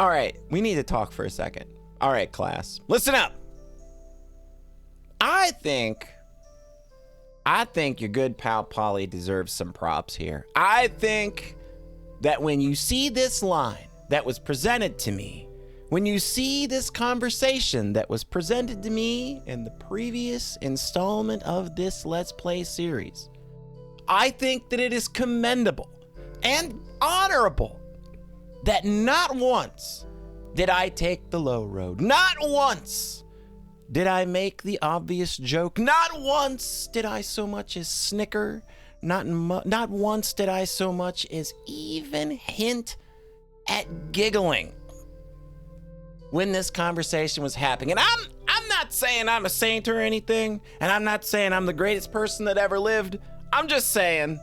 All right, we need to talk for a second. All right, class, listen up. I think your good pal Polly deserves some props here. I think that when you see this line that was presented to me, when you see this conversation that was presented to me in the previous installment of this Let's Play series, I think that it is commendable and honorable that not once did I take the low road. Not once did I make the obvious joke. Not once did I so much as snicker. Not once did I so much as even hint at giggling when this conversation was happening. And I'm not saying I'm a saint or anything, and I'm not saying I'm the greatest person that ever lived. I'm just saying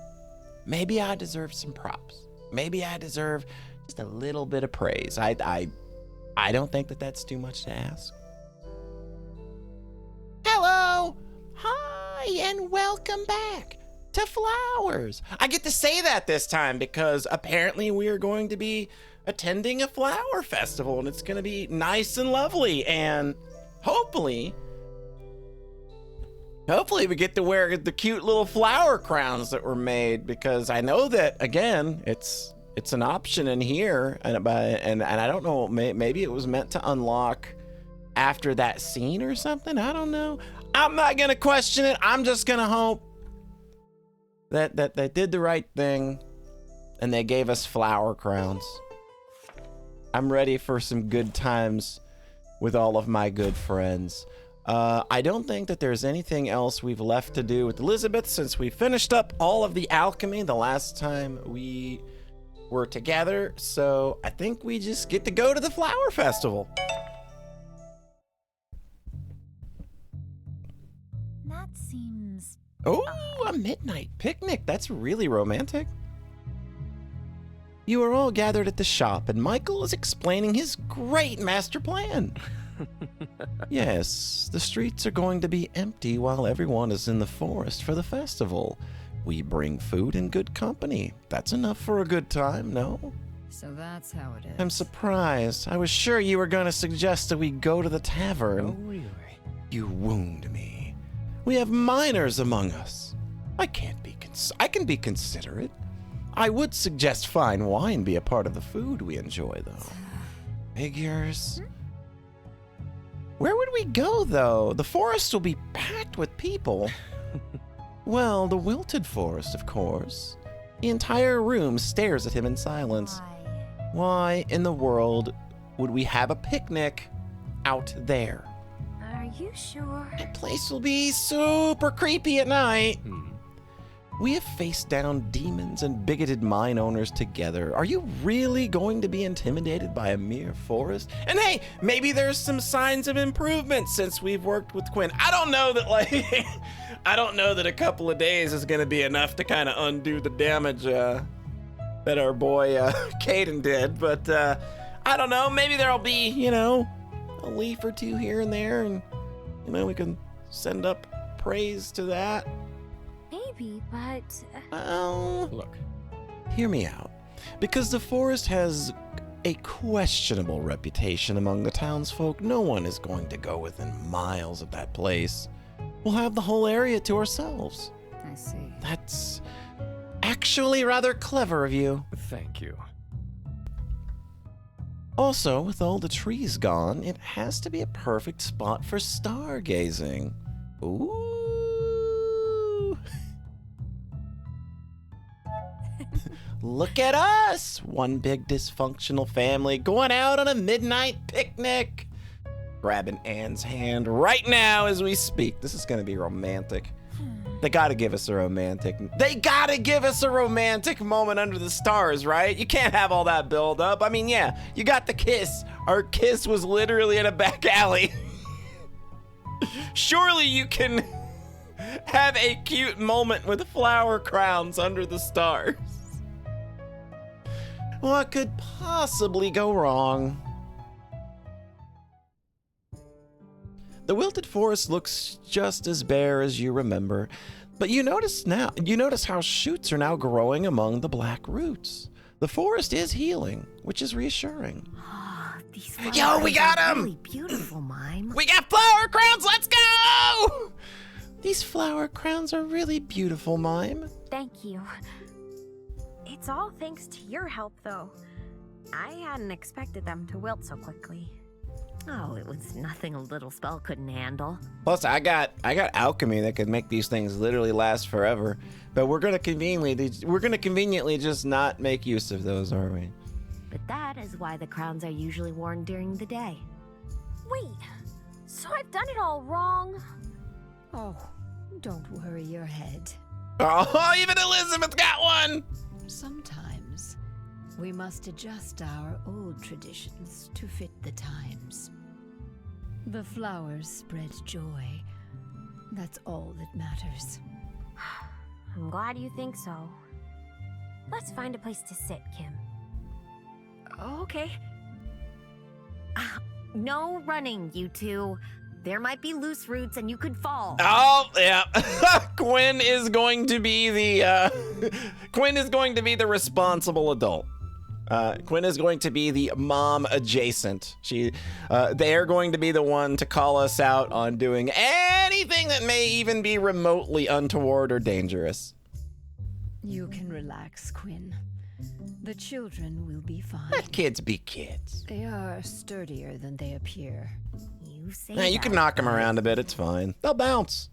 maybe I deserve some props. Maybe I deserve just a little bit of praise. I don't think that that's too much to ask. Hello, hi, and welcome back to Flowers. I get to say that this time because apparently we are going to be attending a flower festival, and it's going to be nice and lovely, and hopefully we get to wear the cute little flower crowns that were made, because I know that, again, it's an option in here, and I don't know, maybe it was meant to unlock after that scene or something. I don't know. I'm not gonna question it. I'm just gonna hope that they did the right thing and they gave us flower crowns. I'm ready for some good times with all of my good friends. I don't think that there's anything else we've left to do with Elizabeth, since we finished up all of the alchemy the last time we were together. So I think we just get to go to the flower festival. That seems... Oh, a midnight picnic. That's really romantic. You are all gathered at the shop, and Michael is explaining his great master plan. Yes, the streets are going to be empty while everyone is in the forest for the festival. We bring food and good company. That's enough for a good time, no? So that's how it is. I'm surprised. I was sure you were going to suggest that we go to the tavern. Oh, really? You wound me. We have minors among us. I can be considerate. I would suggest fine wine be a part of the food we enjoy, though. Figures. Where would we go, though? The forest will be packed with people. Well, the wilted forest, of course. The entire room stares at him in silence. Why in the world would we have a picnic out there? Are you sure? That place will be super creepy at night. We have faced down demons and bigoted mine owners together. Are you really going to be intimidated by a mere forest? And hey, maybe there's some signs of improvement since we've worked with Quinn. I don't know that, like, I don't know that a couple of days is going to be enough to kind of undo the damage that our boy Caden did. But I don't know, maybe there'll be, you know, a leaf or two here and there, and, you know, we can send up praise to that. Maybe, but... Well, Look, hear me out. Because the forest has a questionable reputation among the townsfolk, no one is going to go within miles of that place. We'll have the whole area to ourselves. I see. That's actually rather clever of you. thank you. Also, with all the trees gone, it has to be a perfect spot for stargazing. Ooh. Look at us! One big dysfunctional family going out on a midnight picnic. Grabbing Anne's hand right now as we speak. This is gonna be romantic. They gotta give us a romantic moment under the stars, right? You can't have all that build up. I mean, yeah, you got the kiss. Our kiss was literally in a back alley. Surely you can have a cute moment with flower crowns under the stars. What could possibly go wrong? The wilted forest looks just as bare as you remember, but you notice how shoots are now growing among the black roots. The forest is healing, which is reassuring. These Yo, we flowers got are 'em! Really beautiful, Mime. We got flower crowns, let's go! These flower crowns are really beautiful, Mime. Thank you. It's all thanks to your help, though. I hadn't expected them to wilt so quickly. Oh, it was nothing a little spell couldn't handle. Plus, I got alchemy that could make these things literally last forever. But we're gonna conveniently just not make use of those, are we? But that is why the crowns are usually worn during the day. Wait, so I've done it all wrong? Oh, don't worry your head. Oh, even Elizabeth got one! Sometimes we must adjust our old traditions to fit the times. The flowers spread joy. That's all that matters. I'm glad you think so. Let's find a place to sit, Kim. Okay. No running, you two. There might be loose roots and you could fall. Oh, yeah. Quinn is going to be the responsible adult. Quinn is going to be the mom adjacent. They're going to be the one to call us out on doing anything that may even be remotely untoward or dangerous. You can relax, Quinn. The children will be fine. Let kids be kids. They are sturdier than they appear. You say Yeah, you can that, knock them but around a bit. It's fine. They'll bounce.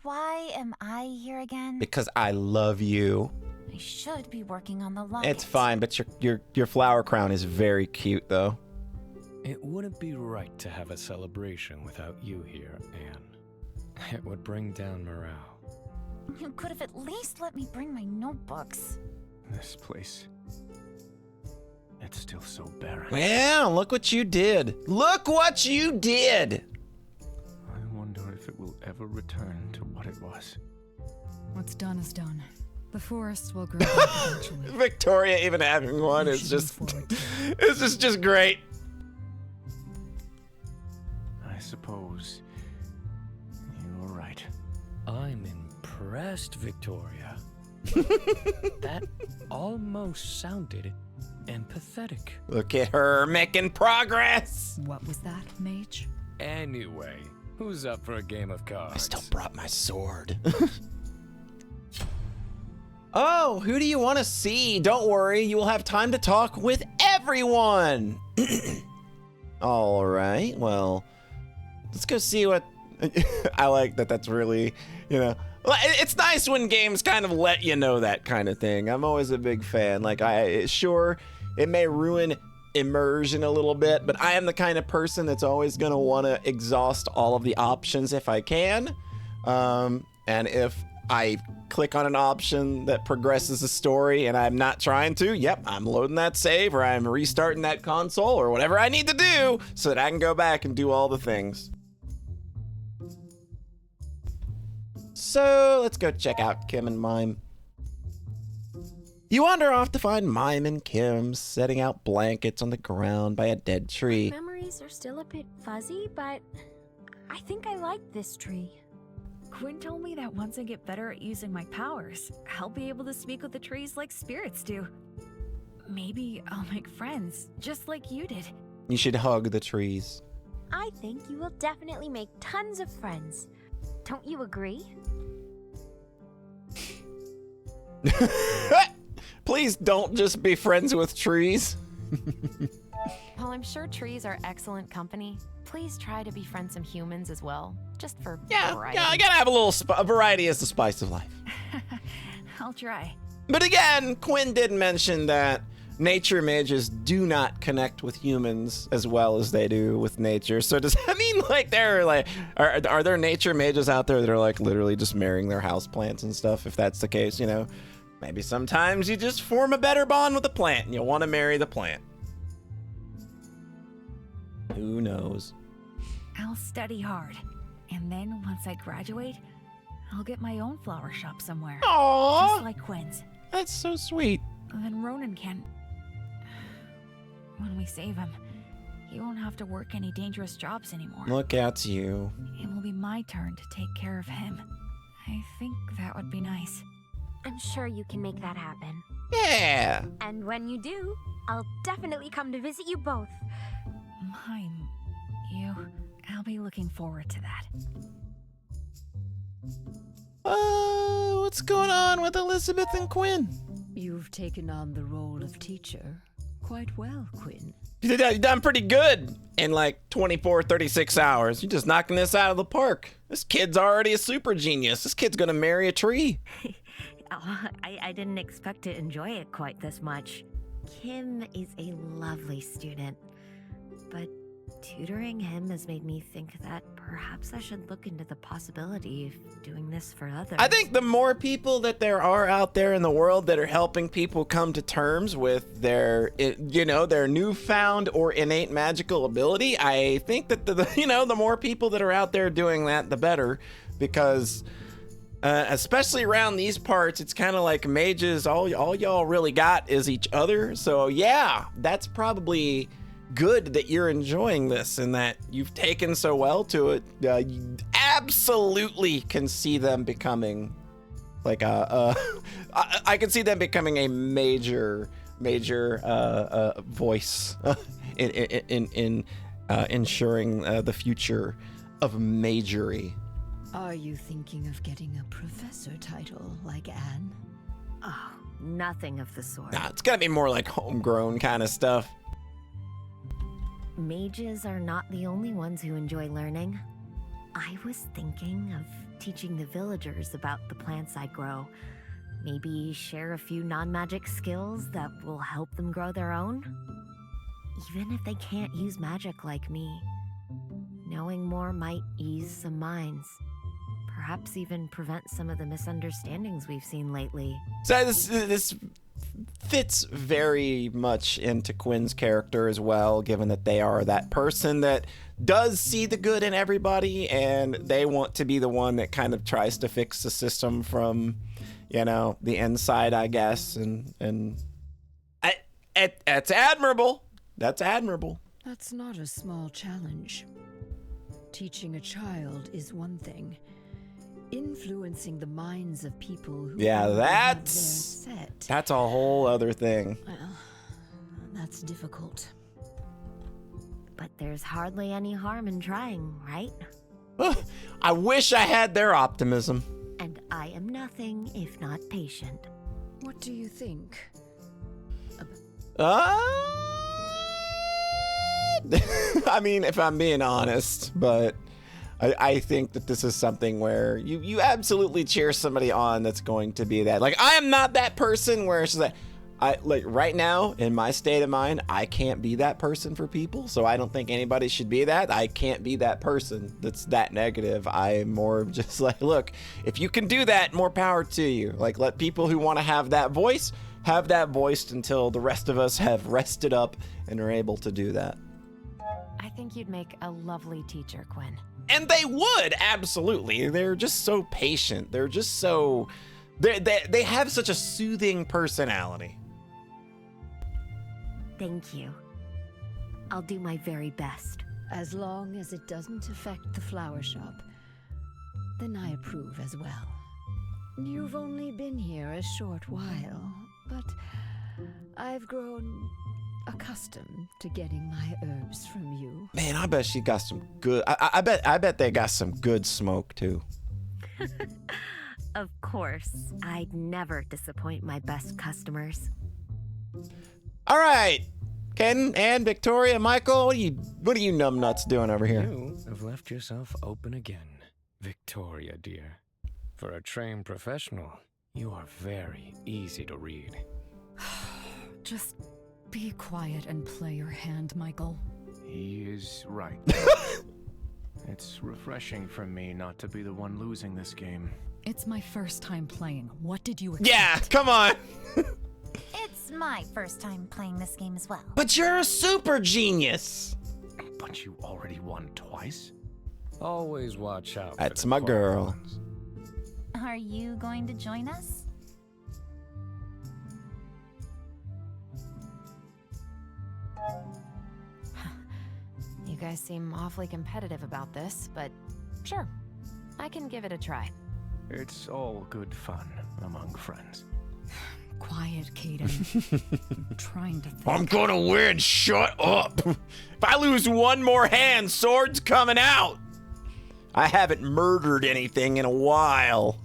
Why am I here again? Because I love you. I should be working on the locket. It's fine, but your flower crown is very cute, though. It wouldn't be right to have a celebration without you here, Anne. It would bring down morale. You could have at least let me bring my notebooks. This place... it's still so barren. Well, look what you did. Look what you did. I wonder if it will ever return to what it was. What's done is done. The forests will grow back eventually. Victoria even having one We is should just move forward, too. it's just great. I suppose you're right. I'm impressed, Victoria. That almost sounded empathetic. Look at her making progress. What was that, mage? Anyway, who's up for a game of cards? I still brought my sword. Oh, who do you want to see? Don't worry, you will have time to talk with everyone. All right, well, let's go see what... I like that that's really, it's nice when games kind of let you know that kind of thing. I'm always a big fan. Like, sure, it may ruin immersion a little bit, but I am the kind of person that's always going to want to exhaust all of the options if I can. And if I click on an option that progresses the story and I'm not trying to, yep, I'm loading that save or I'm restarting that console or whatever I need to do so that I can go back and do all the things. So let's go check out Kim and Mime. You wander off to find Mime and Kim setting out blankets on the ground by a dead tree. Memories are still a bit fuzzy, but I think I like this tree. Quinn told me that once I get better at using my powers, I'll be able to speak with the trees like spirits do. Maybe I'll make friends, just like you did. You should hug the trees. I think you will definitely make tons of friends. Don't you agree? Please don't just be friends with trees. While I'm sure trees are excellent company, please try to befriend some humans as well, just for variety. Yeah, I gotta have a little variety is the spice of life. I'll try. But again, Quinn did mention that nature mages do not connect with humans as well as they do with nature. So does that mean like are there nature mages out there that are like literally just marrying their houseplants and stuff? If that's the case, maybe sometimes you just form a better bond with the plant and you want to marry the plant. Who knows? I'll study hard. And then once I graduate, I'll get my own flower shop somewhere. Aww, Just like Quinn's. that's so sweet. Then Ronan can... When we save him, he won't have to work any dangerous jobs anymore. Look at you. It will be my turn to take care of him. I think that would be nice. I'm sure you can make that happen. Yeah. And when you do, I'll definitely come to visit you both. Mime, I'll be looking forward to that. What's going on with Elizabeth and Quinn? You've taken on the role of teacher quite well, Quinn. You done pretty good in like 24, 36 hours. You're just knocking this out of the park. This kid's already a super genius. This kid's gonna marry a tree. I didn't expect to enjoy it quite this much. Kim is a lovely student, but tutoring him has made me think that perhaps I should look into the possibility of doing this for others. I think the more people that there are out there in the world that are helping people come to terms with their newfound or innate magical ability, I think that the more people that are out there doing that, the better, because especially around these parts, it's kind of like mages, all y'all really got is each other. So yeah, that's probably good that you're enjoying this and that you've taken so well to it. You absolutely can see them becoming like I can see them becoming a major voice in ensuring the future of magery. Are you thinking of getting a professor title like Anne? Oh, nothing of the sort. Nah, it's gotta be more like homegrown kind of stuff. Mages are not the only ones who enjoy learning. I was thinking of teaching the villagers about the plants I grow. Maybe share a few non-magic skills that will help them grow their own. Even if they can't use magic like me, knowing more might ease some minds. Perhaps even prevent some of the misunderstandings we've seen lately. So this fits very much into Quinn's character as well, given that they are that person that does see the good in everybody, and they want to be the one that kind of tries to fix the system from, the inside, I guess. And that's admirable. That's admirable. That's not a small challenge. Teaching a child is one thing. Influencing the minds of people who that's a whole other thing. Well, that's difficult. But there's hardly any harm in trying, right? I wish I had their optimism. And I am nothing if not patient. What do you think? I mean, if I'm being honest, but I think that this is something where you absolutely cheer somebody on that's going to be that. Like, I am not that person where it's just like, right now, in my state of mind, I can't be that person for people, so I don't think anybody should be that. I can't be that person that's that negative. I'm more just like, look, if you can do that, more power to you. Like, let people who want to have that voice voiced until the rest of us have rested up and are able to do that. I think you'd make a lovely teacher, Quinn. And they would, absolutely. They're just so patient. They're just so... They have such a soothing personality. Thank you. I'll do my very best. As long as it doesn't affect the flower shop, then I approve as well. You've only been here a short while, but I've grown accustomed to getting my herbs from you. Man, I bet she got some good... I bet they got some good smoke, too. Of course. I'd never disappoint my best customers. All right. Ken and Victoria, Michael, what are you numbnuts doing over here? You have left yourself open again, Victoria, dear. For a trained professional, you are very easy to read. Just be quiet and play your hand, Michael. He is right. It's refreshing for me not to be the one losing this game. It's my first time playing. What did you expect? Yeah, come on. It's my first time playing this game as well. But you're a super genius. But you already won twice? Always watch out. That's for the my quiet girl. ones. Are you going to join us? You guys seem awfully competitive about this, but sure, I can give it a try. It's all good fun among friends. quiet, Caden. I'm trying to think. I'm gonna win. Shut up. If I lose one more hand, sword's coming out. I haven't murdered anything in a while.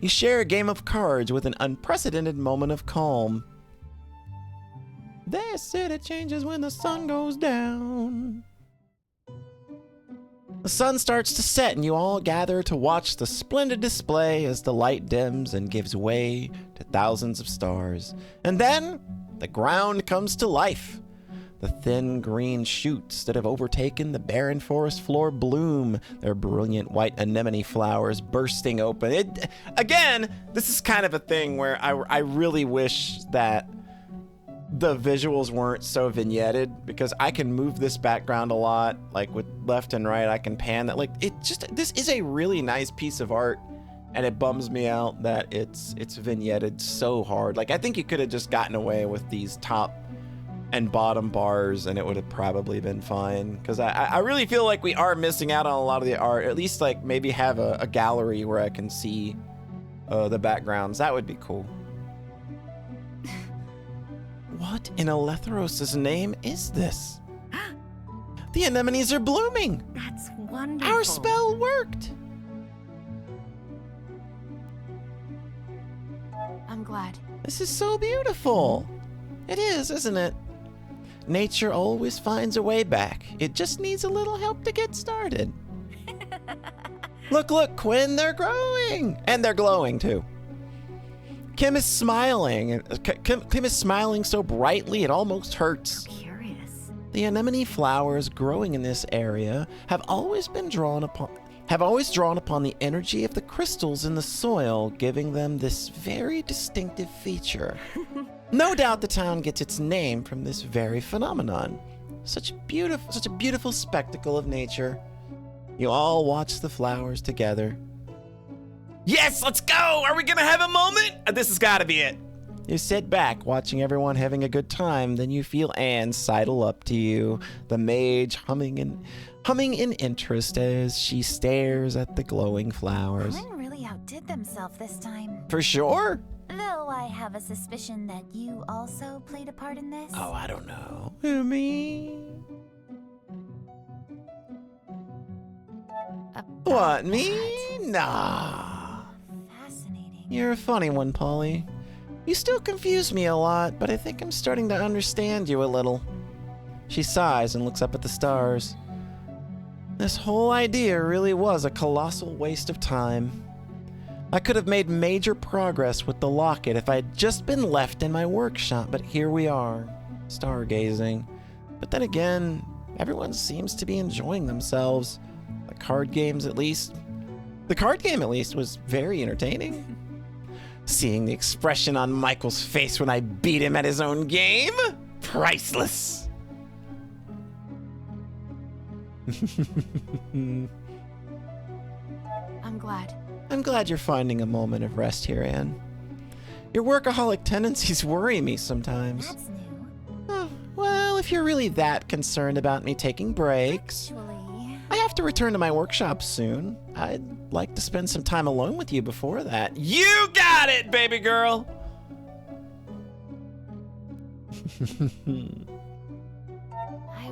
You share a game of cards with an unprecedented moment of calm. They said it changes when the sun goes down. The sun starts to set and you all gather to watch the splendid display as the light dims and gives way to thousands of stars. And then the ground comes to life. The thin green shoots that have overtaken the barren forest floor bloom, their brilliant white anemone flowers bursting open. Again, this is kind of a thing where I really wish that the visuals weren't so vignetted, because I can move this background a lot, like with left and right, I can pan that. Like, this is a really nice piece of art, and it bums me out that it's vignetted so hard. Like, I think you could have just gotten away with these top and bottom bars and it would have probably been fine, because I really feel like we are missing out on a lot of the art. At least like maybe have a gallery where I can see the backgrounds. That would be cool. What in Alethros' name is this? The anemones are blooming. That's wonderful. Our spell worked. I'm glad. This is so beautiful. It is, isn't it? Nature always finds a way back. It just needs a little help to get started. Look, Quinn, they're growing. And they're glowing, too. Kim is smiling. Kim is smiling so brightly it almost hurts. Curious. The anemone flowers growing in this area have always drawn upon the energy of the crystals in the soil, giving them this very distinctive feature. No doubt the town gets its name from this very phenomenon. Such a beautiful spectacle of nature. You all watch the flowers together. Yes, let's go! Are we gonna have a moment? This has gotta be it. You sit back, watching everyone having a good time, then you feel Anne sidle up to you, the mage humming in interest as she stares at the glowing flowers. Quinn really outdid themselves this time. For sure? Though I have a suspicion that you also played a part in this. Oh, I don't know. Me? What, me? Nah. Fascinating. You're a funny one, Polly. You still confuse me a lot, but I think I'm starting to understand you a little. She sighs and looks up at the stars. This whole idea really was a colossal waste of time. I could have made major progress with the locket if I had just been left in my workshop, but here we are, stargazing. But then again, everyone seems to be enjoying themselves. The card game at least was very entertaining. Seeing the expression on Michael's face when I beat him at his own game? Priceless. I'm glad you're finding a moment of rest here, Anne. Your workaholic tendencies worry me sometimes. That's new. Oh, well, if you're really that concerned about me taking breaks, Actually, I have to return to my workshop soon. I'd like to spend some time alone with you before that. You got it, baby girl!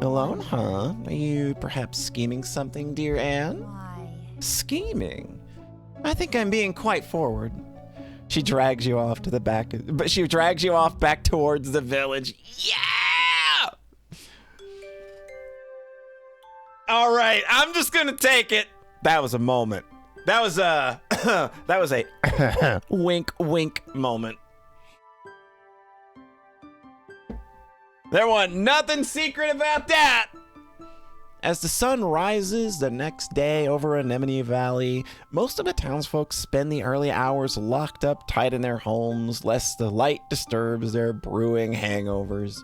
Alone, huh? Are you perhaps scheming something, dear Anne? why? Scheming? I think I'm being quite forward. She drags you off to the back, but she drags you off back towards the village. Yeah! All right, I'm just gonna take it. That was a moment. That was a wink wink moment. There wasn't nothing secret about that. As the sun rises the next day over Anemone Valley, most of the townsfolk spend the early hours locked up tight in their homes, lest the light disturbs their brewing hangovers.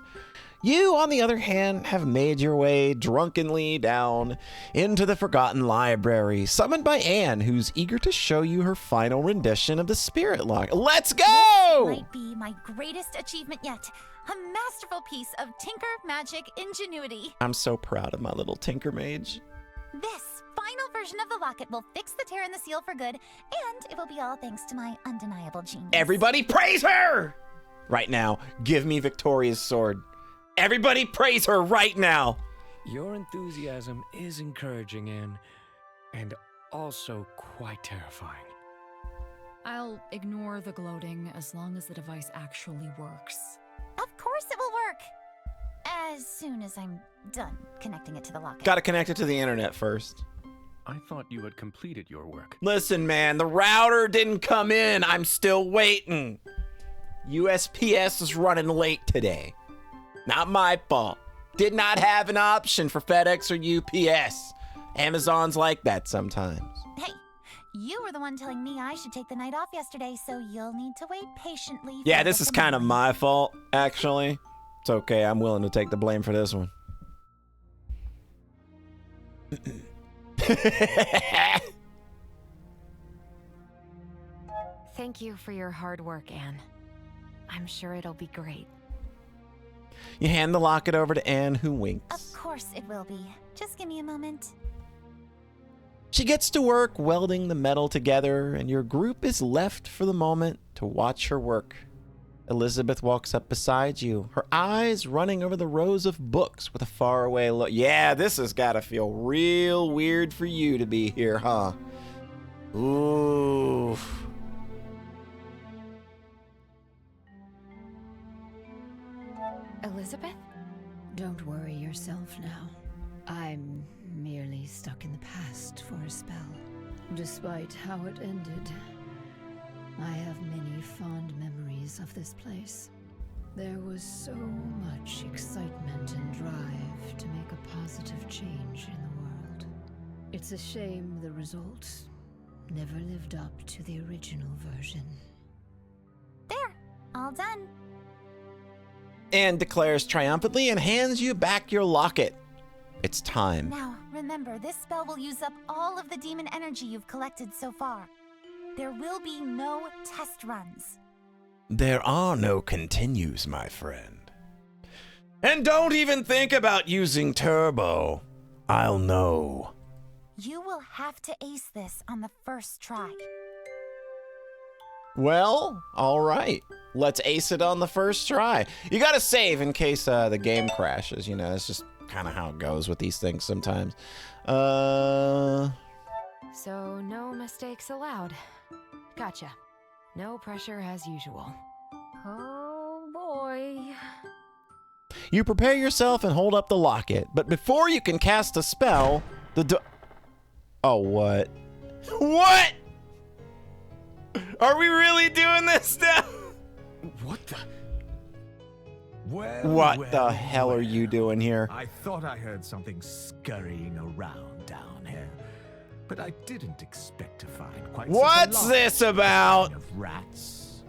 You, on the other hand, have made your way drunkenly down into the Forgotten Library, summoned by Anne, who's eager to show you her final rendition of the Spirit Lock. Let's go! Might be my greatest achievement yet. A masterful piece of tinker magic ingenuity. I'm so proud of my little Tinker Mage. This final version of the locket will fix the tear in the seal for good, and it will be all thanks to my undeniable genius. Everybody praise her! Right now, give me Victoria's sword. Everybody praise her right now. Your enthusiasm is encouraging, Anne, and also quite terrifying. I'll ignore the gloating as long as the device actually works. Of course it will work. As soon as I'm done connecting it to the locket. Gotta connect it to the internet first. I thought you had completed your work. Listen, man, the router didn't come in. I'm still waiting. USPS is running late today. Not my fault. Did not have an option for FedEx or UPS. Amazon's like that sometimes. Hey, you were the one telling me I should take the night off yesterday, so you'll need to wait patiently. Yeah, this is kind of my fault, actually. It's okay, I'm willing to take the blame for this one. Thank you for your hard work, Anne. I'm sure it'll be great. You hand the locket over to Anne, who winks. Of course it will be. Just give me a moment. She gets to work welding the metal together, and your group is left for the moment to watch her work. Elizabeth walks up beside you, her eyes running over the rows of books with a faraway look. Yeah, this has got to feel real weird for you to be here, huh? Ooh. Elizabeth? Don't worry yourself now. I'm merely stuck in the past for a spell. Despite how it ended, I have many fond memories of this place. There was so much excitement and drive to make a positive change in the world. It's a shame the result never lived up to the original version. There, all done. Anne declares triumphantly and hands you back your locket. It's time. Now, remember, this spell will use up all of the demon energy you've collected so far. There will be no test runs. There are no continues, my friend. And don't even think about using turbo. I'll know. You will have to ace this on the first try. Well, all right. Let's ace it on the first try. You gotta save in case the game crashes. You know, it's just kind of how it goes with these things sometimes. So no mistakes allowed. Gotcha. No pressure as usual. Oh boy. You prepare yourself and hold up the locket, but before you can cast a spell, Oh, what? What? Are we really doing this now? What the? What the hell are you doing here? I thought I heard something scurrying around down here, but I didn't expect to find quite What's such a this about? of rats.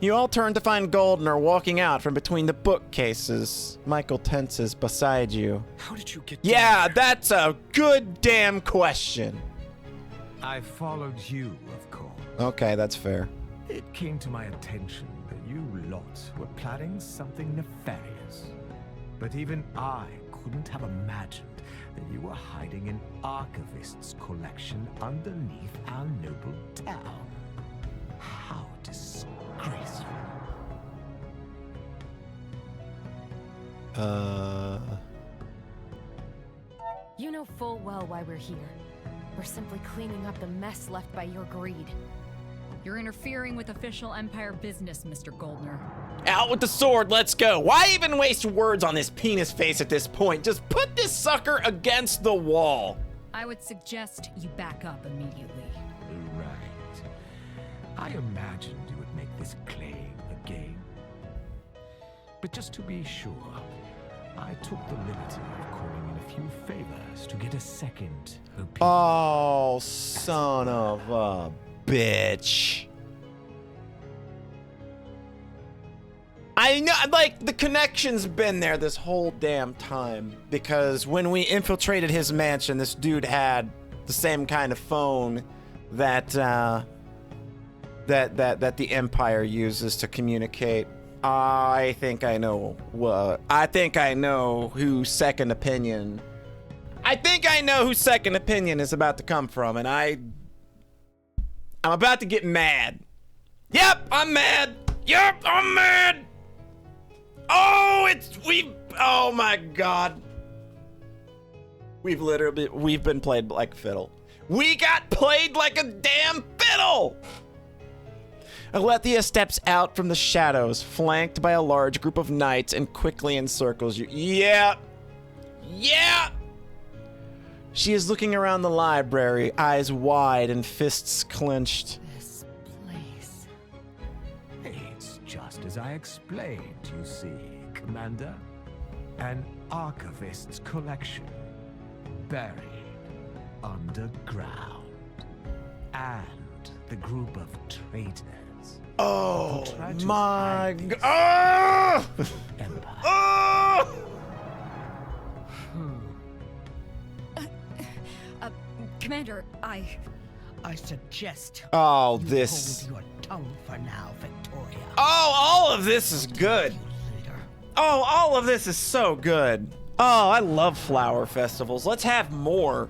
You all turn to find Goldner walking out from between the bookcases. Michael tenses beside you. How did you get Yeah, down there? that's a good damn question. I followed you, of course. Okay, that's fair. It came to my attention that you lot were planning something nefarious. But even I couldn't have imagined that you were hiding an archivist's collection underneath our noble town. How disgraceful. You know full well why we're here. We're simply cleaning up the mess left by your greed. You're interfering with official Empire business, Mr. Goldner. Out with the sword, let's go. Why even waste words on this penis face at this point? Just put this sucker against the wall. I would suggest you back up immediately. Right. I imagined you would make this claim a game. But just to be sure, I took the liberty of calling in a few favors to get a second opinion. Oh, son of a bitch. I know, like, the connection's been there this whole damn time. Because when we infiltrated his mansion, this dude had the same kind of phone that that the Empire uses to communicate. I think I know who second opinion. I think I know who second opinion is about to come from, and I'm about to get mad. Yep, I'm mad. Yep, I'm mad. Oh my God. We've been played like a fiddle. We got played like a damn fiddle. Alethea steps out from the shadows, flanked by a large group of knights, and quickly encircles you. Yeah. She is looking around the library, eyes wide and fists clenched. This place. It's just as I explained, you see, Commander. An archivist's collection, buried underground. And the group of traitors. Oh my God. Empire. Oh! Commander, I suggest Oh, you this. hold your tongue for now, Victoria. Oh, all of this is good. Oh, all of this is so good. Oh, I love flower festivals. Let's have more.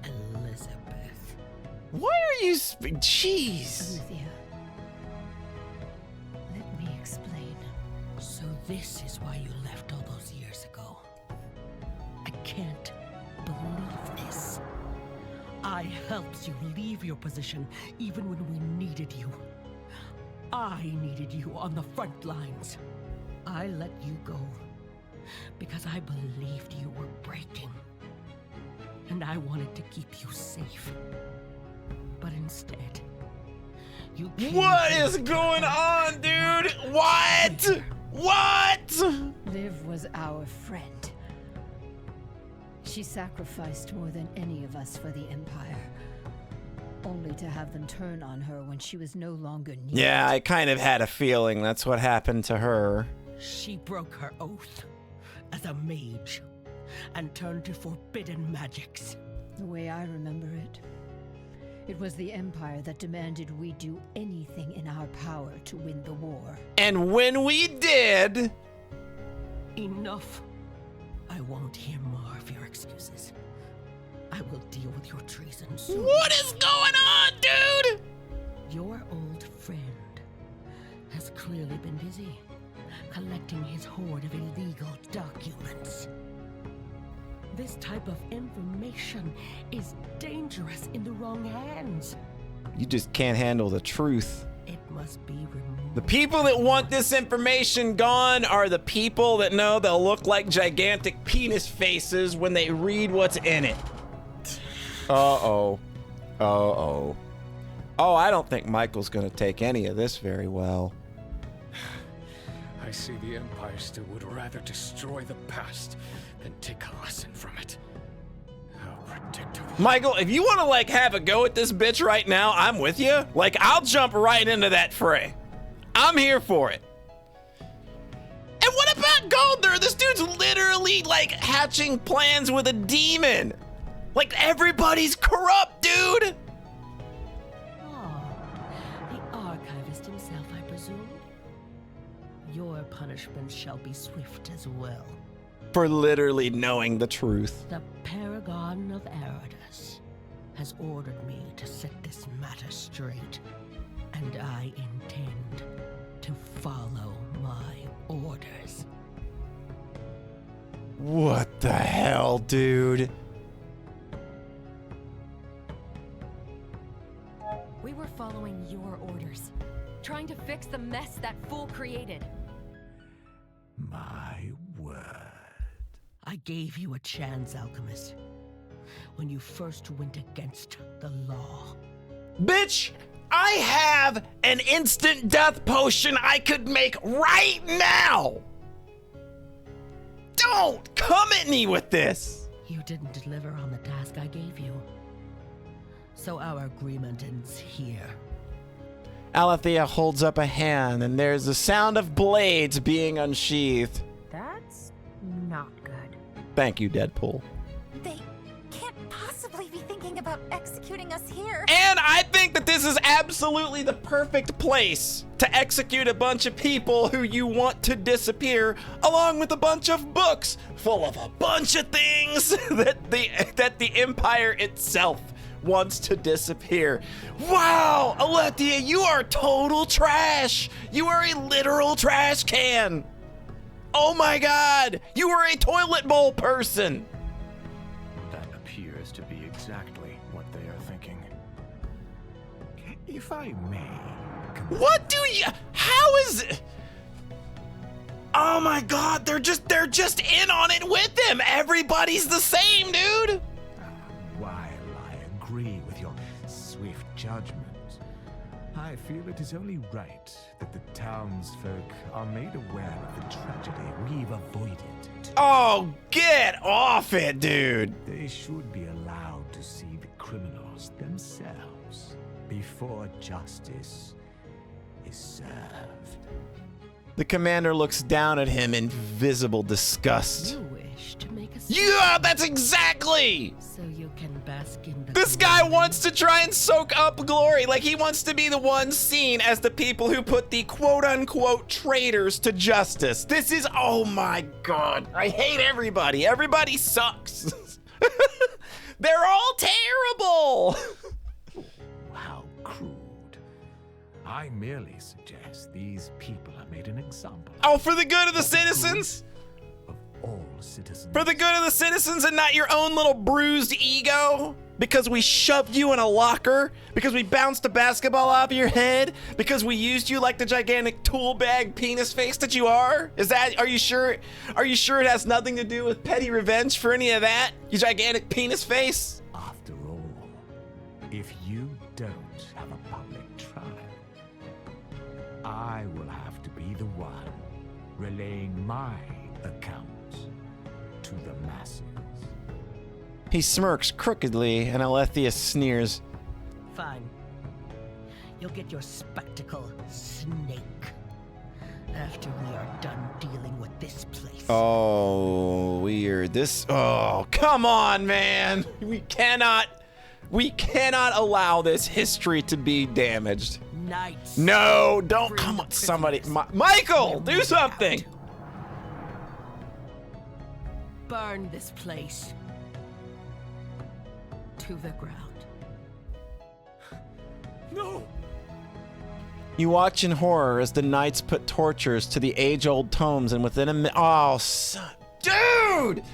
Elizabeth. Why are you Jeez. Alethea, let me explain. So this is why you left all those years ago. I can't believe this. I helped you leave your position even when we needed you. I needed you on the front lines. I let you go because I believed you were breaking. And I wanted to keep you safe. But instead, you came What here is to going help. on, dude? What? What? Liv was our friend. She sacrificed more than any of us for the Empire, only to have them turn on her when she was no longer needed. Yeah, I kind of had a feeling that's what happened to her. She broke her oath as a mage and turned to forbidden magics. The way I remember it, it was the Empire that demanded we do anything in our power to win the war. And when we did... Enough. I won't hear more of your excuses. I will deal with your treason soon. What is going on, dude? Your old friend has clearly been busy collecting his hoard of illegal documents. This type of information is dangerous in the wrong hands. You just can't handle the truth. It must be removed. The people that want this information gone are the people that know they'll look like gigantic penis faces when they read what's in it. Uh-oh. Uh-oh. Oh, I don't think Michael's gonna take any of this very well. I see the Empire still would rather destroy the past than take a lesson from it. How predictable. Michael, if you want to, like, have a go at this bitch right now, I'm with you. Like, I'll jump right into that fray. I'm here for it. And what about Goldner? This dude's literally, like, hatching plans with a demon. Like, everybody's corrupt, dude. Oh, the archivist himself, I presume. Your punishment shall be swift as well. For literally knowing the truth. The Paragon of Eridus has ordered me to set this matter straight, and I intend to follow my orders. What the hell, dude? We were following your orders, trying to fix the mess that fool created. My word. I gave you a chance, Alchemist, when you first went against the law. Bitch, I have an instant death potion I could make right now. Don't come at me with this. You didn't deliver on the task I gave you. So our agreement ends here. Alethea holds up a hand, and there's the sound of blades being unsheathed. That's not good. Thank you, Deadpool. They can't possibly be thinking about executing us here. And I think that this is absolutely the perfect place to execute a bunch of people who you want to disappear, along with a bunch of books full of a bunch of things that the Empire itself wants to disappear. Wow, Alethea, you are total trash. You are a literal trash can. Oh my God, you are a toilet bowl person. That appears to be exactly what they are thinking. If I may. What do you? How is it? Oh my God, they're just in on it with them. Everybody's the same, dude. While I agree with your swift judgment, I feel it is only right that the townsfolk are made aware of the tragedy we've avoided. Oh, get off it, dude. They should be allowed to see the criminals themselves before justice is served. The commander looks down at him in visible disgust. You wish to make us. Yeah, that's exactly. So you can bask in the. This guy wants to try and soak up glory. Like he wants to be the one seen as the people who put the quote unquote traitors to justice. This is, oh my God. I hate everybody. Everybody sucks. They're all terrible. How crude. I merely suggest these people are made an example. Oh, for the good of the citizens? Of all citizens. For the good of the citizens and not your own little bruised ego? Because we shoved you in a locker? Because we bounced a basketball off your head? Because we used you like the gigantic tool bag penis face that you are? Are you sure? Are you sure it has nothing to do with petty revenge for any of that? You gigantic penis face? After all, if you don't have a public trial, I will have to be the one relaying my account to the masses. He smirks crookedly, and Alethea sneers. Fine. You'll get your spectacle, snake. After we are done dealing with this place. Oh, weird. Oh, come on, man. We cannot allow this history to be damaged. Knights. No, don't come on, somebody. Michael, do something. Burn this place to the ground. No! You watch in horror as the knights put tortures to the age-old tomes, and within a minute, dude!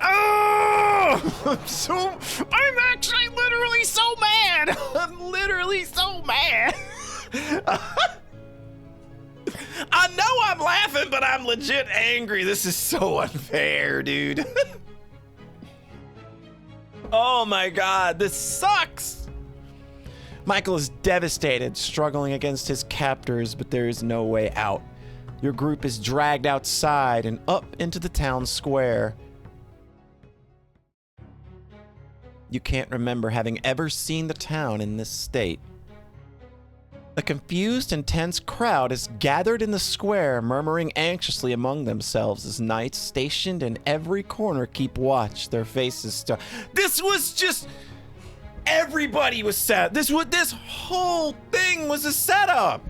Oh! I'm actually literally so mad! I'm literally so mad! I know I'm laughing, but I'm legit angry. This is so unfair, dude. Oh my God, this sucks! Michael is devastated, struggling against his captors, but there is no way out. Your group is dragged outside and up into the town square. You can't remember having ever seen the town in this state. A confused and tense crowd is gathered in the square, murmuring anxiously among themselves as knights stationed in every corner keep watch, their faces This was just... Everybody was set. This whole thing was a setup.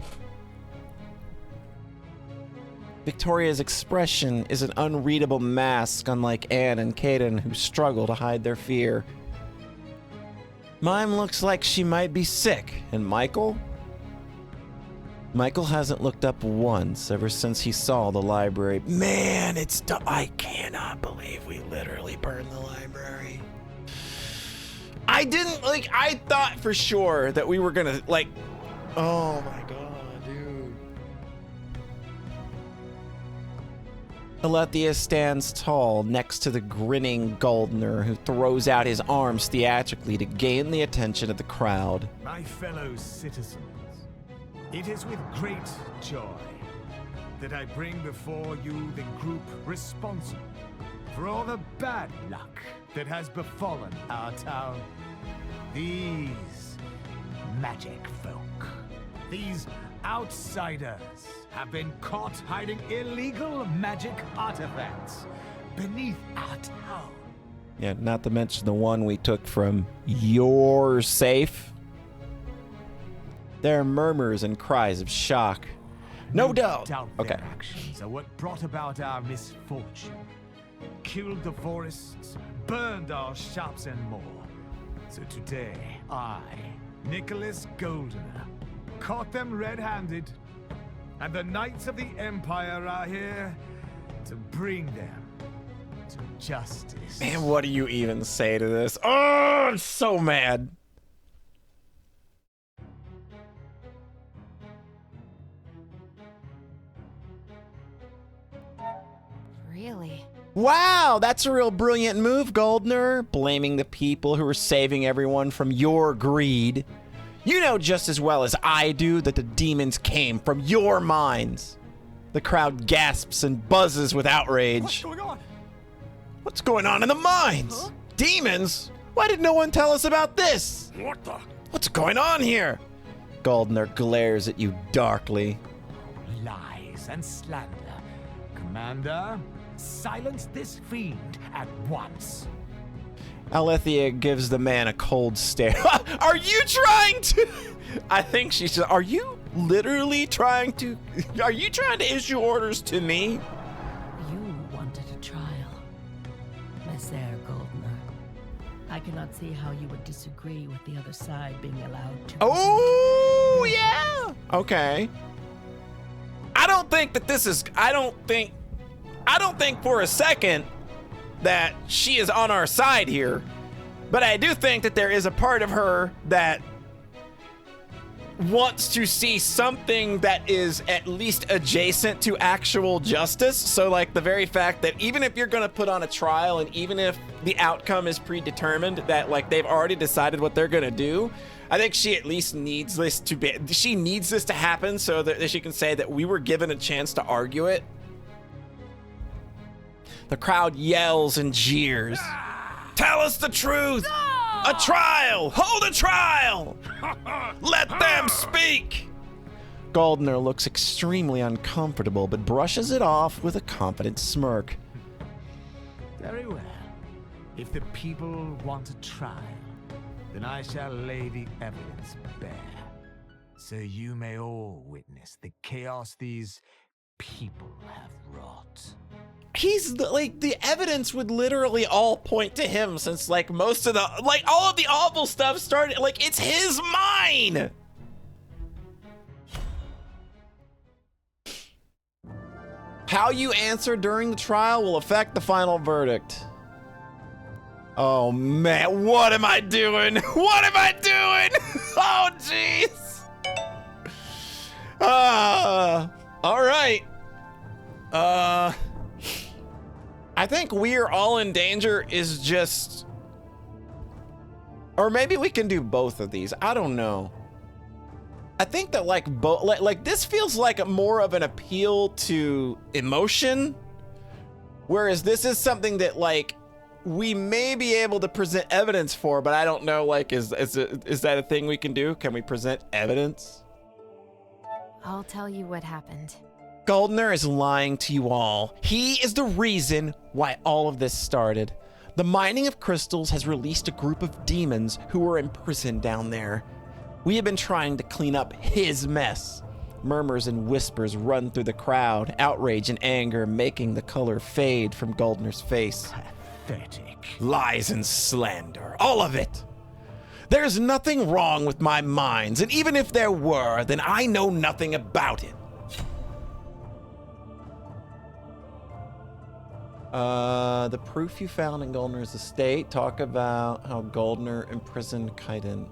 Victoria's expression is an unreadable mask, unlike Anne and Caden, who struggle to hide their fear. Mime looks like she might be sick, and Michael hasn't looked up once ever since he saw the library. Man, I cannot believe we literally burned the library. I thought for sure that we were gonna, oh my God, dude. Alethea stands tall next to the grinning Goldner, who throws out his arms theatrically to gain the attention of the crowd. My fellow citizens, it is with great joy that I bring before you the group responsible for all the bad luck that has befallen our town. These magic folk, these outsiders, have been caught hiding illegal magic artifacts beneath our town. Yeah, not to mention the one we took from your safe. There are murmurs and cries of shock. No doubt. Okay. Their actions are what brought about our misfortune. Killed the forests, burned our shops and more. So today, I, Nicholas Goldener, caught them red-handed. And the Knights of the Empire are here to bring them to justice. Man, what do you even say to this? Oh, I'm so mad. Really? Wow, that's a real brilliant move, Goldner. Blaming the people who are saving everyone from your greed. You know just as well as I do that the demons came from your minds. The crowd gasps and buzzes with outrage. What's going on? What's going on in the mines? Huh? Demons? Why did no one tell us about this? What the? What's going on here? Goldner glares at you darkly. Lies and slander. Commander, silence this fiend at once. Alethea gives the man a cold stare. Are you trying to... I think she said, are you literally trying to... Are you trying to issue orders to me? You wanted a trial, Messer Goldner. I cannot see how you would disagree with the other side being allowed to... Oh, yeah. Okay. I don't think that this is... I don't think for a second that she is on our side here. But I do think that there is a part of her that wants to see something that is at least adjacent to actual justice. So like the very fact that even if you're going to put on a trial and even if the outcome is predetermined, that like they've already decided what they're going to do, I think she at least needs this to be, she needs this to happen so that she can say that we were given a chance to argue it. The crowd yells and jeers. Tell us the truth! A trial! Hold a trial! Let them speak! Goldner looks extremely uncomfortable, but brushes it off with a confident smirk. Very well. If the people want a trial, then I shall lay the evidence bare, so you may all witness the chaos these people have wrought. He's the evidence would literally all point to him since like most of the all of the awful stuff started, like it's his mine. How you answer during the trial will affect the final verdict. Oh man, what am I doing? What am I doing? Oh jeez. All right. I think we're all in danger is just, or maybe we can do both of these. I don't know. I think that like this feels like more of an appeal to emotion, whereas this is something that like we may be able to present evidence for, but I don't know, like, is that a thing we can do? Can we present evidence? I'll tell you what happened. Goldner is lying to you all. He is the reason why all of this started. The mining of crystals has released a group of demons who were imprisoned down there. We have been trying to clean up his mess. Murmurs and whispers run through the crowd, outrage and anger making the color fade from Goldner's face. Pathetic. Lies and slander, all of it. There's nothing wrong with my mines, and even if there were, then I know nothing about it. The proof you found in Goldner's estate. Talk about how Goldner imprisoned Kaiden.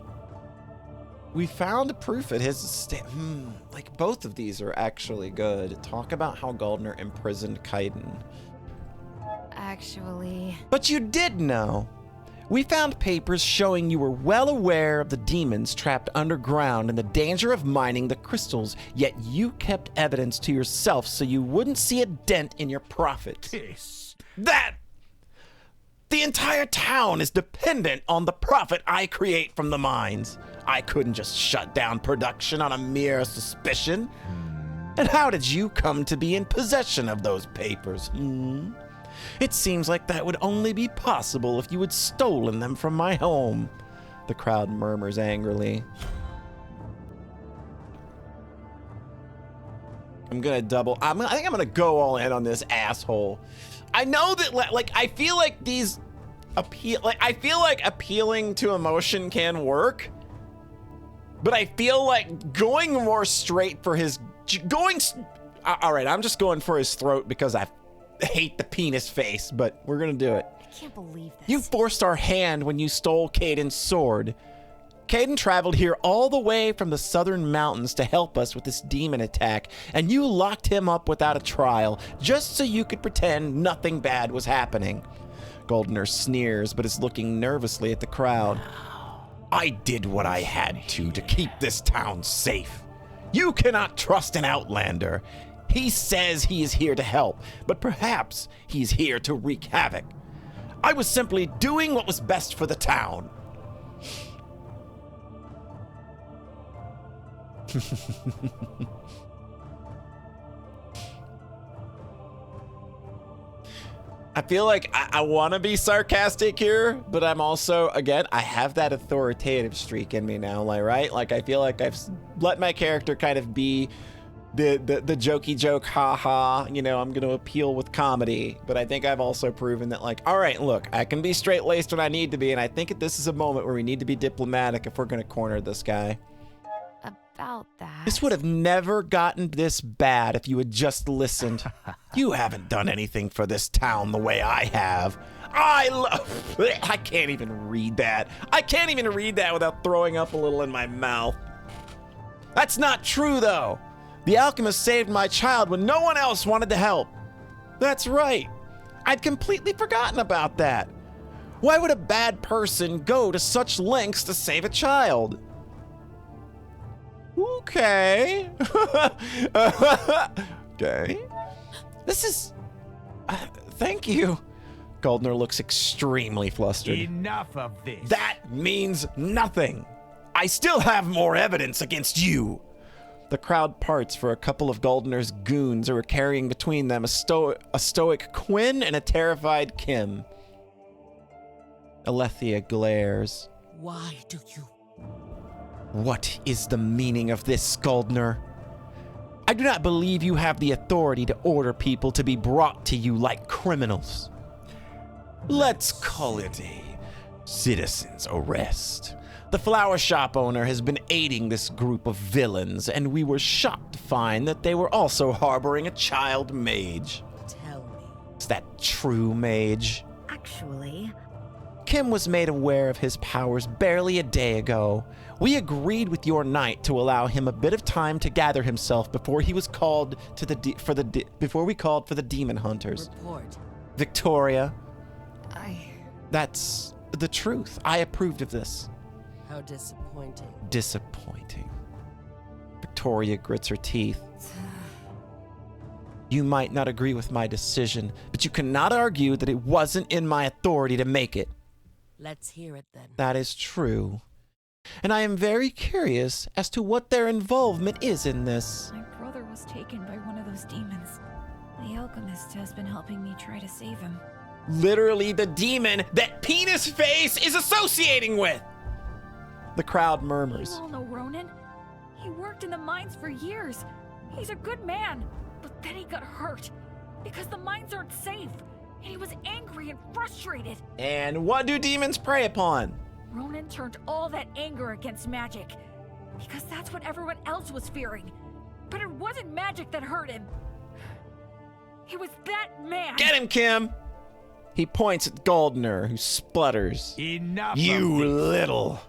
We found proof at his estate. Like both of these are actually good. Talk about how Goldner imprisoned Kaiden. Actually... But you did know. We found papers showing you were well aware of the demons trapped underground and the danger of mining the crystals, yet you kept evidence to yourself so you wouldn't see a dent in your profits. That! The entire town is dependent on the profit I create from the mines. I couldn't just shut down production on a mere suspicion. And how did you come to be in possession of those papers? It seems like that would only be possible if you had stolen them from my home. The crowd murmurs angrily. I think I'm gonna go all in on this asshole. I know that, like, I feel like these appealing to emotion can work, but I feel like going more straight for his all right, I'm just going for his throat because I hate the penis face, but we're gonna do it. I can't believe this. You forced our hand when you stole Caden's sword. Caden traveled here all the way from the southern mountains to help us with this demon attack, and you locked him up without a trial, just so you could pretend nothing bad was happening. Goldener sneers, but is looking nervously at the crowd. I did what I had to keep this town safe. You cannot trust an outlander. He says he is here to help, but perhaps he's here to wreak havoc. I was simply doing what was best for the town. I feel like I want to be sarcastic here, but I'm also, again, I have that authoritative streak in me now, like, right? Like, I feel like I've let my character kind of be the jokey joke, haha, you know, I'm going to appeal with comedy, but I think I've also proven that, like, all right, look, I can be straight-laced when I need to be, and I think this is a moment where we need to be diplomatic if we're going to corner this guy. About that. This would have never gotten this bad if you had just listened. You haven't done anything for this town the way I have. I can't even read that. I can't even read that without throwing up a little in my mouth. That's not true, though. The alchemist saved my child when no one else wanted to help. That's right. I'd completely forgotten about that. Why would a bad person go to such lengths to save a child? Okay. Okay. This is... thank you. Goldener looks extremely flustered. Enough of this. That means nothing. I still have more evidence against you. The crowd parts for a couple of Goldener's goons who are carrying between them a stoic Quinn and a terrified Kim. Alethea glares. Why do you? What is the meaning of this, Goldener? I do not believe you have the authority to order people to be brought to you like criminals. Let's call it a citizen's arrest. The flower shop owner has been aiding this group of villains, and we were shocked to find that they were also harboring a child mage. Tell me. Is that true, mage? Actually, Kim was made aware of his powers barely a day ago. We agreed with your knight to allow him a bit of time to gather himself before he was called to before we called for the demon hunters. Report. Victoria. That's the truth. I approved of this. How disappointing. Disappointing. Victoria grits her teeth. You might not agree with my decision, but you cannot argue that it wasn't in my authority to make it. Let's hear it then. That is true. And I am very curious as to what their involvement is in this. My brother was taken by one of those demons. The alchemist has been helping me try to save him. Literally the demon that Penis Face is associating with! The crowd murmurs. You all know Ronan. He worked in the mines for years. He's a good man. But then he got hurt because the mines aren't safe. And he was angry and frustrated. And what do demons prey upon? Ronan turned all that anger against magic. Because that's what everyone else was fearing. But it wasn't magic that hurt him. It was that man. Get him, Kim! He points at Goldener, who splutters. Enough You of this. little...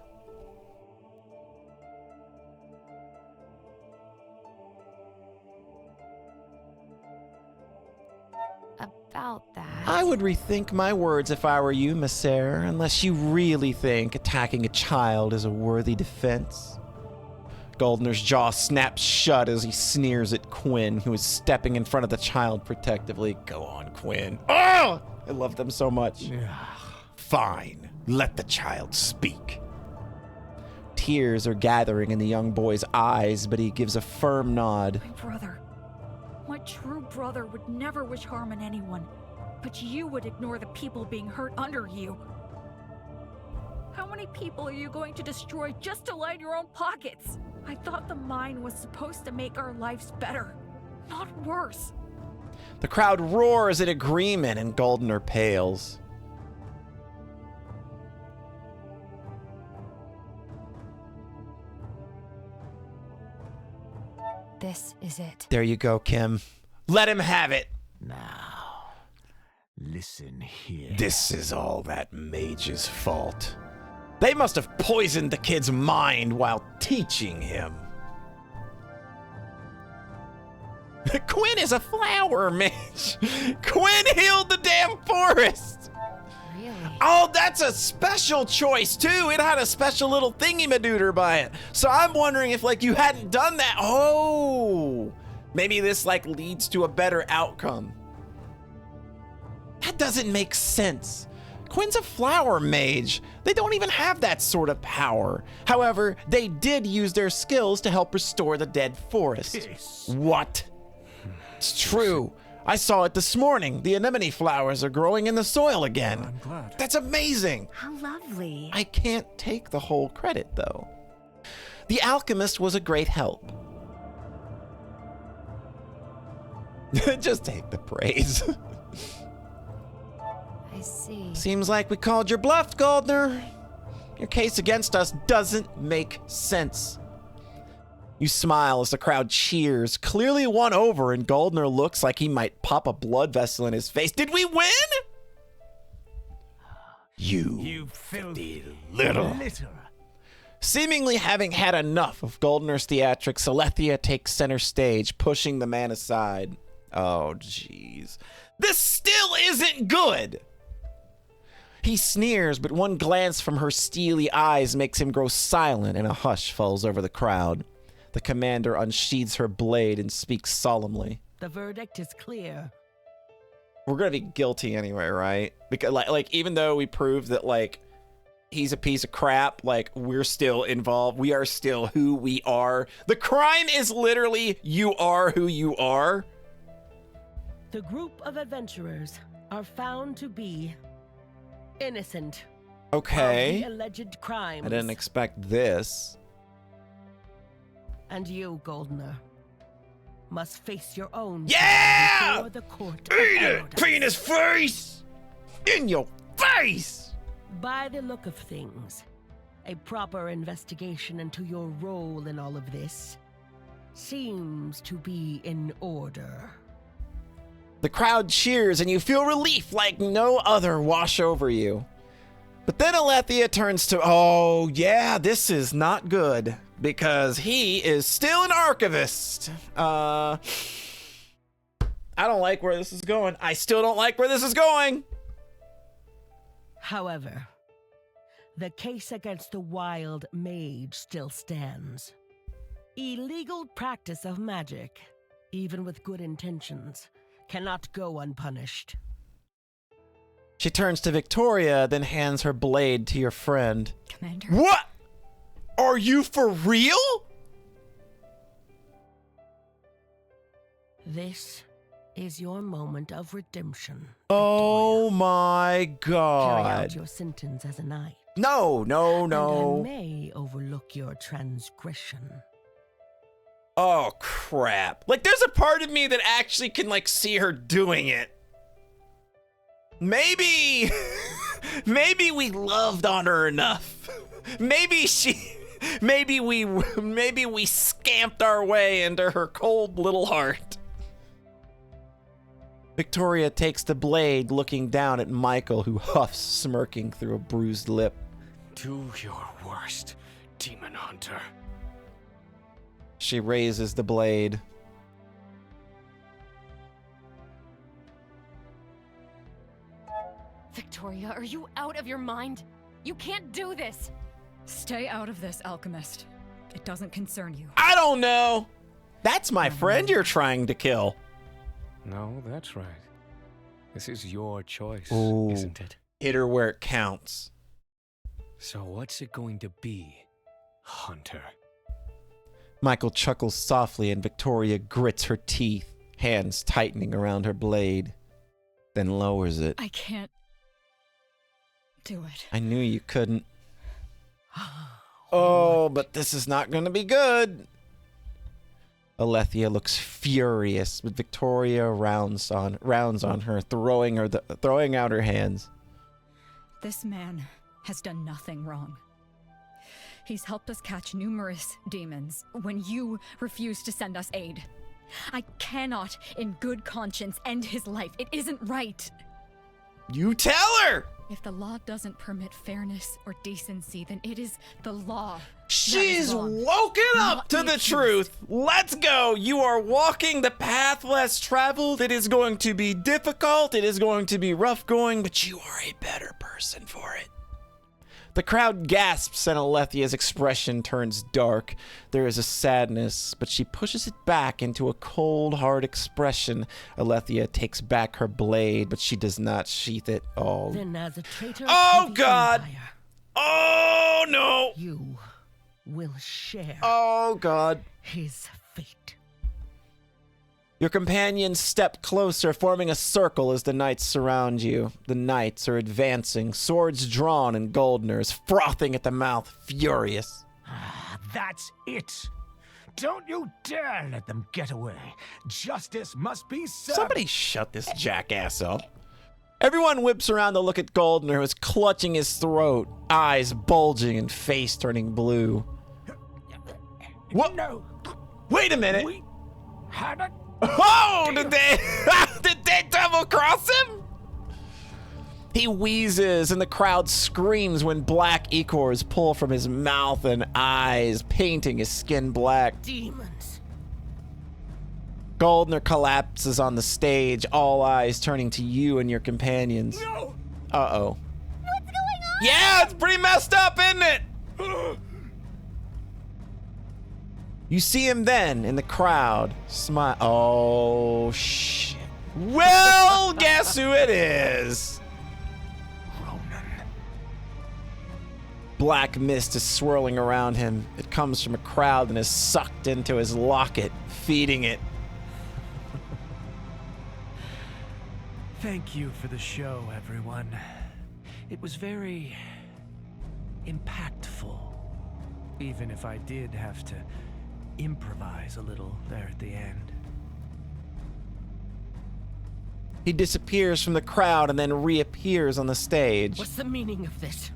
About that. I would rethink my words if I were you, Messer, unless you really think attacking a child is a worthy defense. Goldener's jaw snaps shut as he sneers at Quinn, who is stepping in front of the child protectively. Go on, Quinn. Oh! I love them so much. Fine. Let the child speak. Tears are gathering in the young boy's eyes, but he gives a firm nod. My brother. My true brother would never wish harm on anyone. But you would ignore the people being hurt under you. How many people are you going to destroy just to line your own pockets? I thought the mine was supposed to make our lives better, not worse. The crowd roars in agreement and Goldner pales. This is it. There you go, Kim. Let him have it. Now, listen here. This is all that mage's fault. They must have poisoned the kid's mind while teaching him. Quinn is a flower mage. Quinn healed the damn forest. Really? Oh, that's a special choice too. It had a special little thingy-madooter by it. So I'm wondering if like you hadn't done that. Oh, maybe this like leads to a better outcome. That doesn't make sense. Quinn's a flower mage. They don't even have that sort of power. However, they did use their skills to help restore the dead forest. Yes. What? It's true. I saw it this morning. The anemone flowers are growing in the soil again. I'm glad. That's amazing. How lovely. I can't take the whole credit, though. The alchemist was a great help. Just take the praise. I see. Seems like we called your bluff, Goldner. Your case against us doesn't make sense. You smile as the crowd cheers, clearly won over, and Goldner looks like he might pop a blood vessel in his face. Did we win? You filthy little. Seemingly having had enough of Goldner's theatrics, Alethea takes center stage, pushing the man aside. Oh, jeez. This still isn't good! He sneers, but one glance from her steely eyes makes him grow silent, and a hush falls over the crowd. The commander unsheathes her blade and speaks solemnly. The verdict is clear. We're gonna be guilty anyway, right? Because like even though we proved that like he's a piece of crap, like we're still involved. We are still who we are. The crime is literally you are who you are. The group of adventurers are found to be innocent Okay. of the alleged crimes. I didn't expect this. And you, Goldner, must face your own Yeah! before the court of Eat it! Elders. Penis face! In your face! By the look of things, a proper investigation into your role in all of this seems to be in order. The crowd cheers and you feel relief like no other wash over you. But then Alethea turns to, oh yeah, this is not good. Because he is still an archivist. I don't like where this is going. I still don't like where this is going. However, the case against the wild mage still stands. Illegal practice of magic, even with good intentions, cannot go unpunished. She turns to Victoria, then hands her blade to your friend. Commander. What? Are you for real? This is your moment of redemption. Oh my Carry out God. your sentence as a knight. No. And I may overlook your transgression. Oh crap. Like there's a part of me that actually can like see her doing it. Maybe we loved on her enough. Maybe we scamped our way into her cold little heart. Victoria takes the blade, looking down at Michael, who huffs, smirking through a bruised lip. Do your worst, demon hunter. She raises the blade. Victoria, are you out of your mind? You can't do this! Stay out of this, alchemist. It doesn't concern you. I don't know. That's my friend you're trying to kill. No, that's right. This is your choice, Ooh. isn't it? Hit her where it counts. So what's it going to be, Hunter? Michael chuckles softly and Victoria grits her teeth, hands tightening around her blade. then lowers it. I can't do it. I knew you couldn't. Oh, but this is not going to be good. Alethea looks furious, but Victoria rounds on her, throwing out her hands. This man has done nothing wrong. He's helped us catch numerous demons when you refuse to send us aid. I cannot, in good conscience, end his life. It isn't right. You tell her! If the law doesn't permit fairness or decency, then it is the law. She's woken up to the truth. Let's go. You are walking the path less traveled. It is going to be difficult. It is going to be rough going, but you are a better person for it. The crowd gasps and Alethea's expression turns dark. There is a sadness, but she pushes it back into a cold, hard expression. Alethea takes back her blade, but she does not sheath it. Oh, Then as a traitor oh God! Oh no! You will share. Oh God! His fate. Your companions step closer, forming a circle as the knights surround you. The knights are advancing, swords drawn, and Goldner is frothing at the mouth, furious. That's it. Don't you dare let them get away. Justice must be served. Somebody shut this jackass up. Everyone whips around to look at Goldner, who is clutching his throat, eyes bulging and face turning blue. What? No. Wait a minute. We had a Oh, did they double cross him? He wheezes and the crowd screams when black ichors pull from his mouth and eyes, painting his skin black. Demons. Goldner collapses on the stage, all eyes turning to you and your companions. No. Uh-oh. What's going on? Yeah, it's pretty messed up, isn't it? You see him then in the crowd. Smile. Oh, shit. Well, guess who it is? Ronan. Black mist is swirling around him. It comes from a crowd and is sucked into his locket, feeding it. Thank you for the show, everyone. It was very impactful. Even if I did have to improvise a little there at the end. He disappears from the crowd and then reappears on the stage. What's the meaning of this?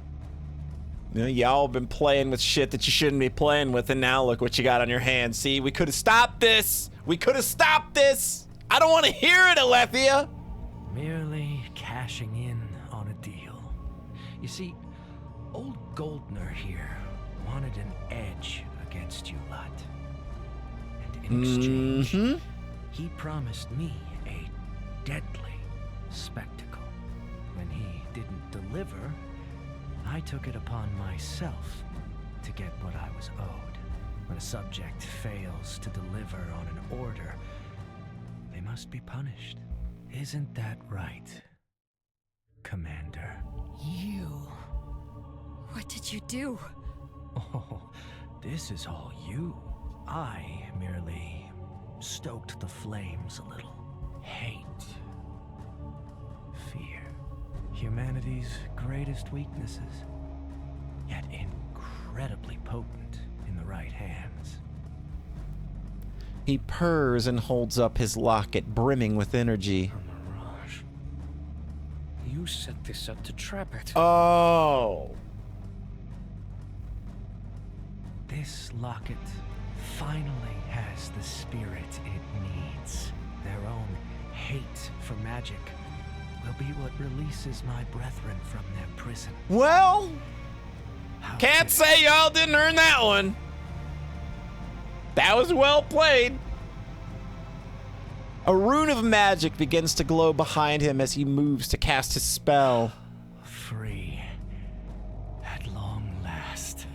You know, y'all been playing with shit that you shouldn't be playing with, and now look what you got on your hands. See, we could have stopped this. We could have stopped this. I don't want to hear it, Alethea. Merely cashing in on a deal. You see, old Goldner here wanted an edge against you lot. And in exchange, he promised me a deadly spectacle. When he didn't deliver, I took it upon myself to get what I was owed. When a subject fails to deliver on an order, they must be punished. Isn't that right, Commander? You. What did you do? Oh, this is all you. I merely stoked the flames a little. Hate. Fear. Humanity's greatest weaknesses. Yet incredibly potent in the right hands. He purrs and holds up his locket, brimming with energy. A mirage. You set this up to trap it. Oh. This locket finally has the spirit it needs. Their own hate for magic will be what releases my brethren from their prison. Well, How can't dare- say y'all didn't earn that one. That was well played. A rune of magic begins to glow behind him as he moves to cast his spell. Free. At long last.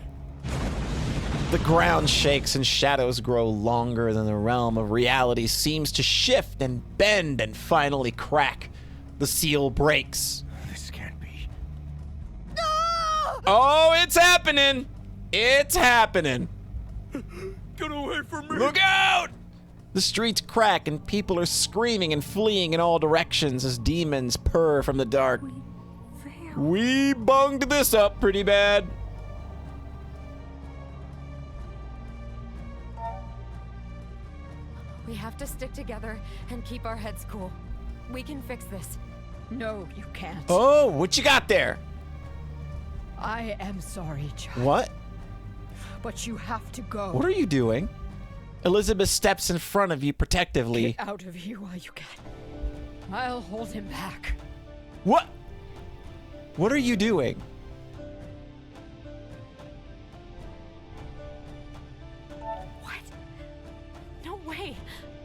The ground shakes and shadows grow longer than the realm of reality seems to shift and bend and finally crack. The seal breaks. This can't be. Oh, it's happening. It's happening. Get away from me! Look out! The streets crack and people are screaming and fleeing in all directions as demons purr from the dark. We bunged this up pretty bad. We have to stick together and keep our heads cool. We can fix this. No, you can't. Oh, what you got there? I am sorry, child. What? But you have to go. What are you doing? Elizabeth steps in front of you protectively. Get out of here while you can. I'll hold him back. What? What are you doing? What? No way.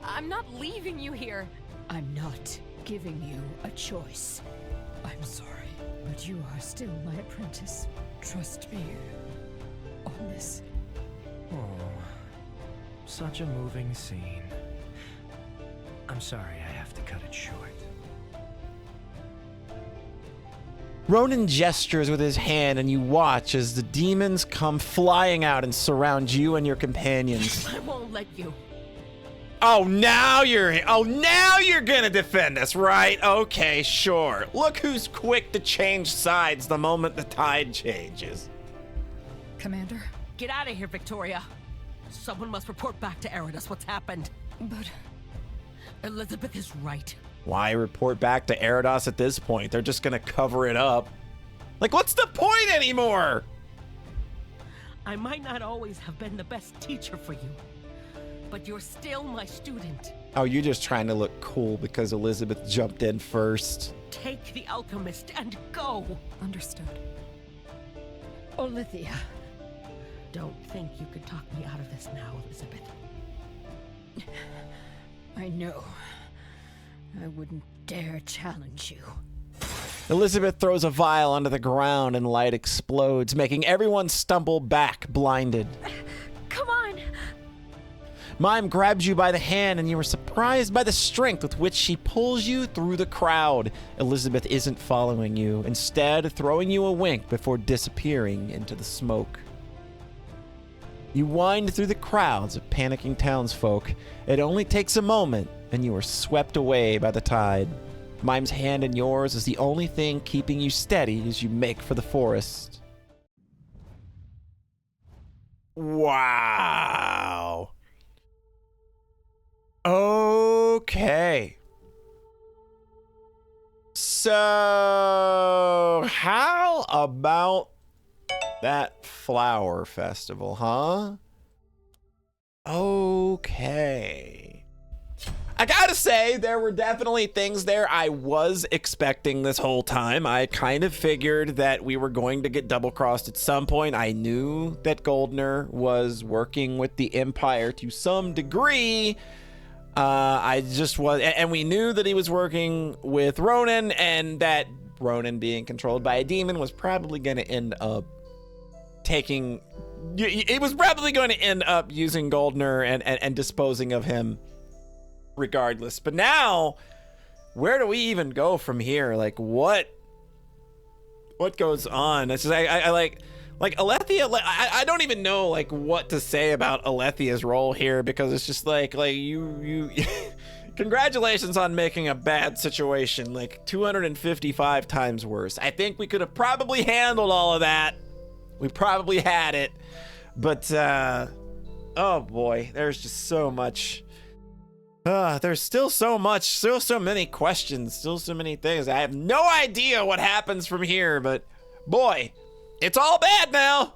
I'm not leaving you here. I'm not giving you a choice. I'm sorry, but you are still my apprentice. Trust me on this. Oh, such a moving scene. I'm sorry, I have to cut it short. Ronan gestures with his hand and you watch as the demons come flying out and surround you and your companions. I won't let you. Oh, now you're gonna defend us, right? Okay, sure. Look who's quick to change sides the moment the tide changes. Commander? Get out of here, Victoria. Someone must report back to Eridas what's happened. But Elizabeth is right. Why report back to Eridas at this point? They're just gonna cover it up. Like, what's the point anymore? I might not always have been the best teacher for you, but you're still my student. Oh, you're just trying to look cool because Elizabeth jumped in first. Take the alchemist and go. understood. Olithia. Don't think you could talk me out of this now, Elizabeth. I know. I wouldn't dare challenge you. Elizabeth throws a vial onto the ground and light explodes, making everyone stumble back, blinded. Come on! Mime grabs you by the hand and you are surprised by the strength with which she pulls you through the crowd. Elizabeth isn't following you, instead throwing you a wink before disappearing into the smoke. You wind through the crowds of panicking townsfolk. It only takes a moment and you are swept away by the tide. Mime's hand in yours is the only thing keeping you steady as you make for the forest. Wow. Okay. So, how about that flower festival, huh? Okay. I gotta say, there were definitely things there I was expecting this whole time. I kind of figured that we were going to get double-crossed at some point. I knew that Goldner was working with the Empire to some degree. And we knew that he was working with Ronan, and that Ronan being controlled by a demon was probably going to end up using Goldner and disposing of him regardless. But now, where do we even go from here? Like, what goes on? It's just, I like Alethea, I don't even know like what to say about Alethea's role here, because it's just like you congratulations on making a bad situation like 255 times worse. I think we could have probably handled all of that. We probably had it, but oh boy, there's just so much. There's still so many questions, still so many things. I have no idea what happens from here, but boy, it's all bad now.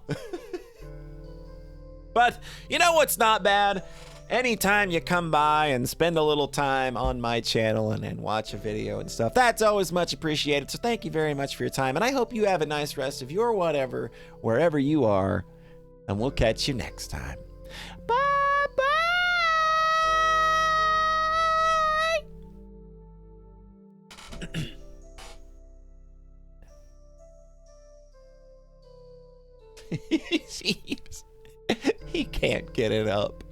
But you know what's not bad? Anytime you come by and spend a little time on my channel and watch a video and stuff, that's always much appreciated. So thank you very much for your time, and I hope you have a nice rest of your whatever, wherever you are, and we'll catch you next time. Bye-bye! He can't get it up.